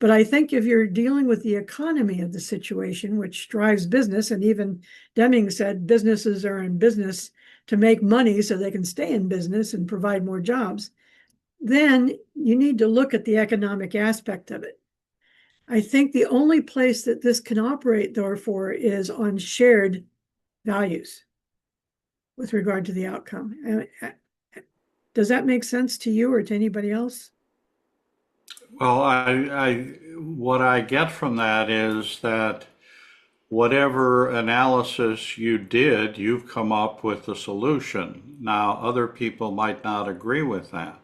but I think if you're dealing with the economy of the situation, which drives business, and even Deming said businesses are in business to make money so they can stay in business and provide more jobs, then you need to look at the economic aspect of it. I think the only place that this can operate, therefore, is on shared values with regard to the outcome. Does that make sense to you or to anybody else? Well, what I get from that is that whatever analysis you did, you've come up with a solution. Now, other people might not agree with that.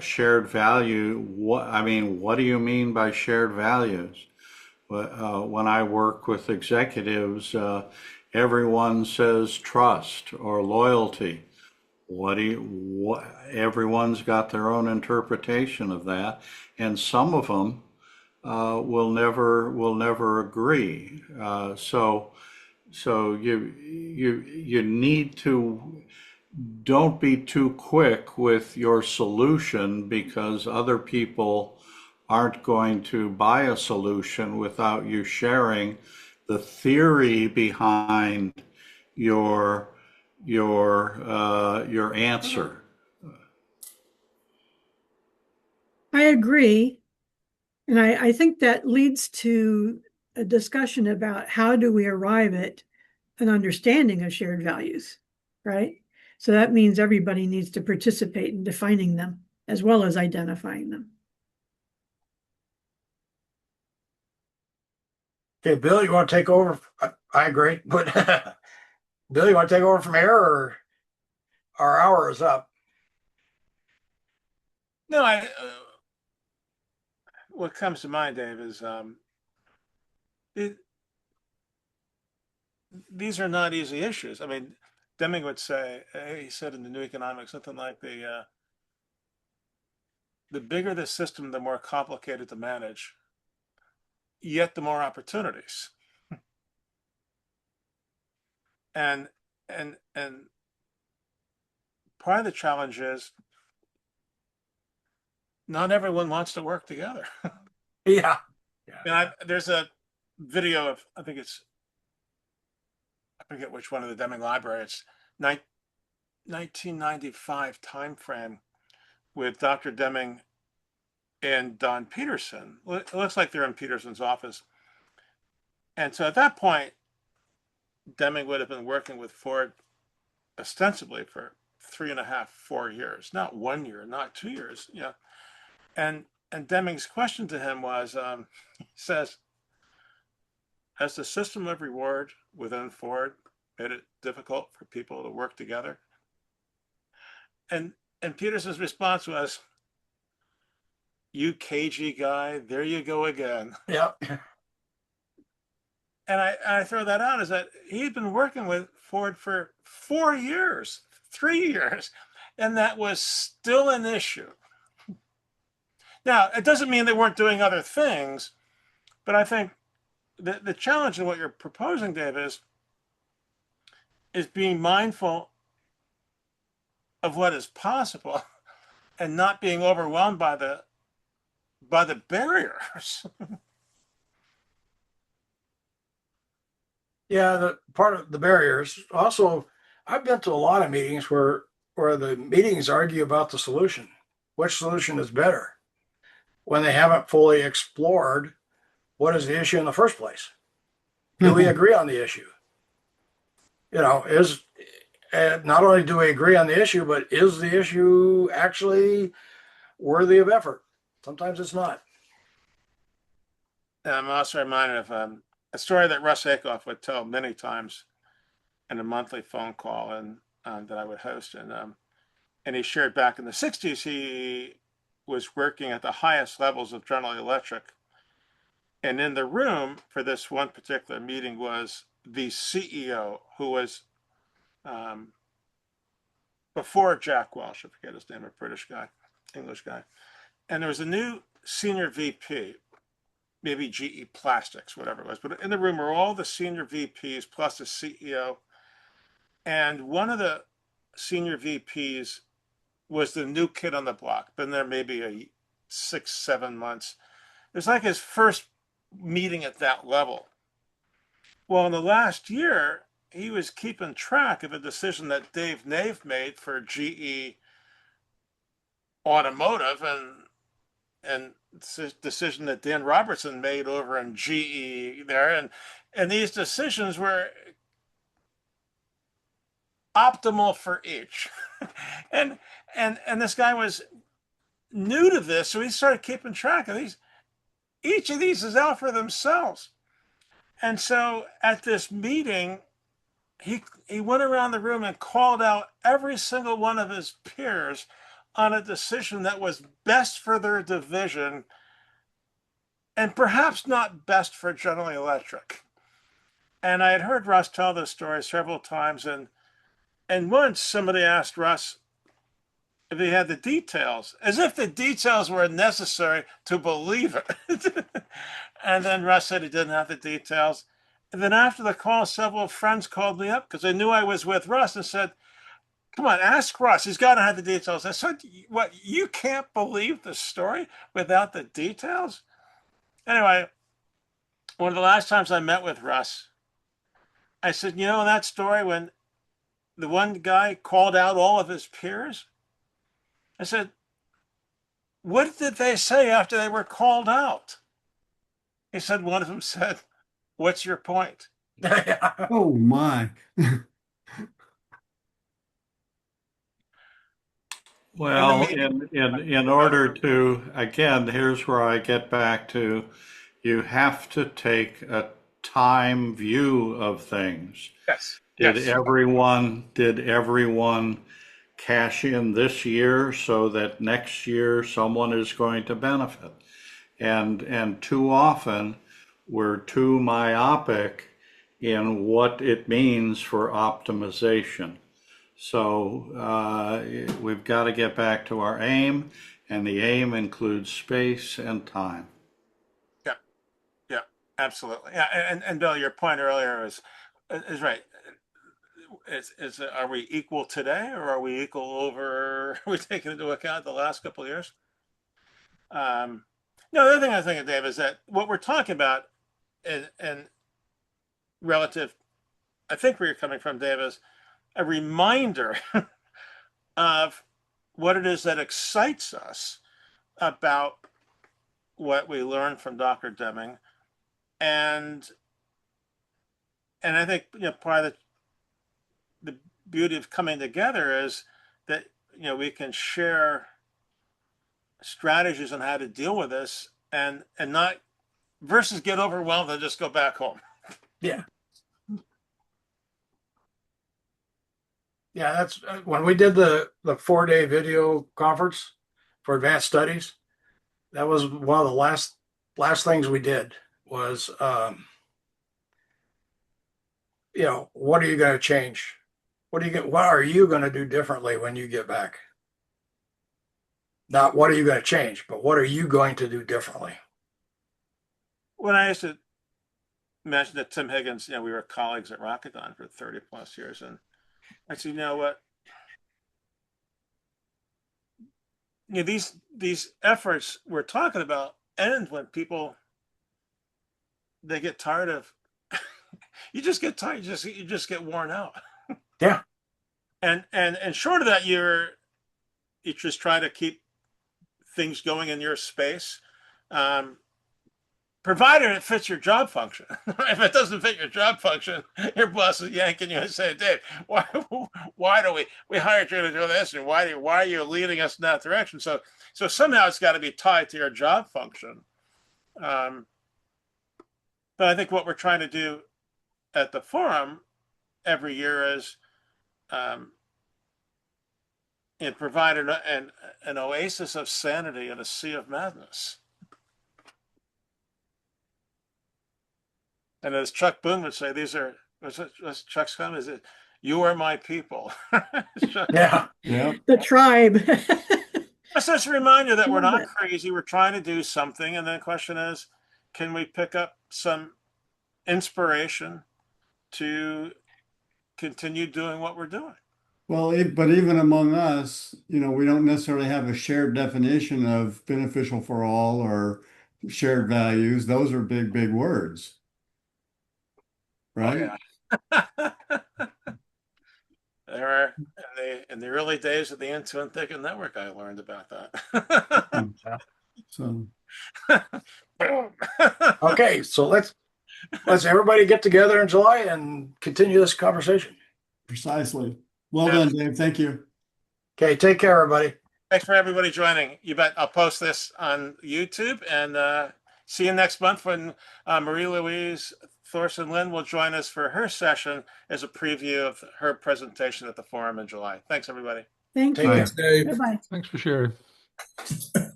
Shared value, what do you mean by shared values? When I work with executives, everyone says trust or loyalty. Everyone's got their own interpretation of that, and some of them will never agree. So you need to, don't be too quick with your solution, because other people aren't going to buy a solution without you sharing the theory behind your answer. I agree. And I think that leads to a discussion about how do we arrive at an understanding of shared values, right? So that means everybody needs to participate in defining them as well as identifying them. Okay, Bill, you want to take over? I agree, but Bill, you want to take over from here, or our hour is up? No, what comes to mind, Dave, is these are not easy issues. I mean, Deming would say, he said in the New Economics, something like the bigger the system, the more complicated to manage, yet the more opportunities. And part of the challenge is not everyone wants to work together. Yeah. Yeah. And there's a video of, I forget which one of the Deming library. It's 1995 time frame with Dr. Deming and Don Peterson. It looks like they're in Peterson's office. And so at that point, Deming would have been working with Ford ostensibly for 3.5, 4 years, not 1 year, not 2 years. Yeah. And Deming's question to him was, he says, has the system of reward within Ford made it difficult for people to work together? And Peterson's response was, you cagey guy, there you go again. Yeah. And I throw that out is that he'd been working with Ford for 4 years, 3 years, and that was still an issue. Now, it doesn't mean they weren't doing other things, but I think the challenge in what you're proposing, Dave, is being mindful of what is possible and not being overwhelmed by the barriers. Yeah, the part of the barriers. Also, I've been to a lot of meetings where the meetings argue about the solution. Which solution is better? When they haven't fully explored what is the issue in the first place. Do we agree on the issue? Is not only do we agree on the issue, but is the issue actually worthy of effort? Sometimes it's not. I'm also reminded of a story that Russ Akoff would tell many times in a monthly phone call and that I would host. And he shared back in the 60s, he was working at the highest levels of General Electric. And in the room for this one particular meeting was the CEO, who was before Jack Welch, I forget his name, a British guy, English guy. And there was a new senior VP, maybe GE Plastics, whatever it was. But in the room were all the senior VPs plus the CEO. And one of the senior VPs was the new kid on the block, been there maybe 6, 7 months. It was like his first meeting at that level. Well, in the last year, he was keeping track of a decision that Dave Nave made for GE Automotive and decision that Dan Robertson made over in GE there. And these decisions were optimal for each. and this guy was new to this, so he started keeping track of these. Each of these is out for themselves. And so at this meeting, he went around the room and called out every single one of his peers on a decision that was best for their division and perhaps not best for General Electric. And I had heard Russ tell this story several times, and once somebody asked Russ if he had the details, as if the details were necessary to believe it. And then Russ said he didn't have the details. And then after the call, several friends called me up because they knew I was with Russ and said, come on, ask Russ. He's got to have the details. I said, what, you can't believe the story without the details? Anyway, one of the last times I met with Russ, I said, that story when the one guy called out all of his peers? I said, what did they say after they were called out? He said, one of them said, what's your point? Oh my. Well, in order to, again, here's where I get back to, you have to take a time view of things. Yes. Did Yes. everyone cash in this year so that next year someone is going to benefit? And too often we're too myopic in what it means for optimization. So we've got to get back to our aim, and the aim includes space and time. Yeah. Yeah. Absolutely. Yeah. And Bill, your point earlier is right. Are we equal today, or are we equal over? Are we taking into account the last couple of years? No, the other thing I think, Dave, is that what we're talking about and relative, I think where you're coming from, Dave, is a reminder of what it is that excites us about what we learned from Dr. Deming. And I think, part of the beauty of coming together is that, we can share strategies on how to deal with this and not versus get overwhelmed and just go back home. Yeah. Yeah, that's when we did the 4-day video conference for advanced studies. That was one of the last things we did was, what are you going to change? What are you going to do differently when you get back? Not what are you going to change, but what are you going to do differently? When I used to mention to Tim Higgins, we were colleagues at Rockathon for 30 plus years, and I said, you know what? These efforts we're talking about end when people they get tired of. You just get tired. You just get worn out. Yeah. And short of that, you just try to keep things going in your space, provided it fits your job function. If it doesn't fit your job function, your boss is yanking you and saying, "Dave, why do we hired you to do this, and why are you leading us in that direction?" So somehow it's got to be tied to your job function. But I think what we're trying to do at the forum every year is provide an oasis of sanity in a sea of madness. And as Chuck Boone would say, what's Chuck's comment? Is it, you are my people? Yeah. Yeah. The tribe. So it's a reminder that we're not crazy. We're trying to do something. And then the question is, can we pick up some inspiration to continue doing what we're doing? Well, but even among us, we don't necessarily have a shared definition of beneficial for all or shared values. Those are big, big words. Right? Oh, yeah. There are in the early days of the InThinking Network, I learned about that. So Okay, so let's everybody get together in July and continue this conversation. precisely. Well done, Dave. Thank you. Okay, take care, everybody. Thanks for everybody joining. You bet. I'll post this on YouTube and see you next month when Marie-Louise Thorson-Lynn will join us for her session as a preview of her presentation at the forum in July. Thanks, everybody. Thank you. Take care. Thanks, Dave. Bye-bye. Thanks for sharing.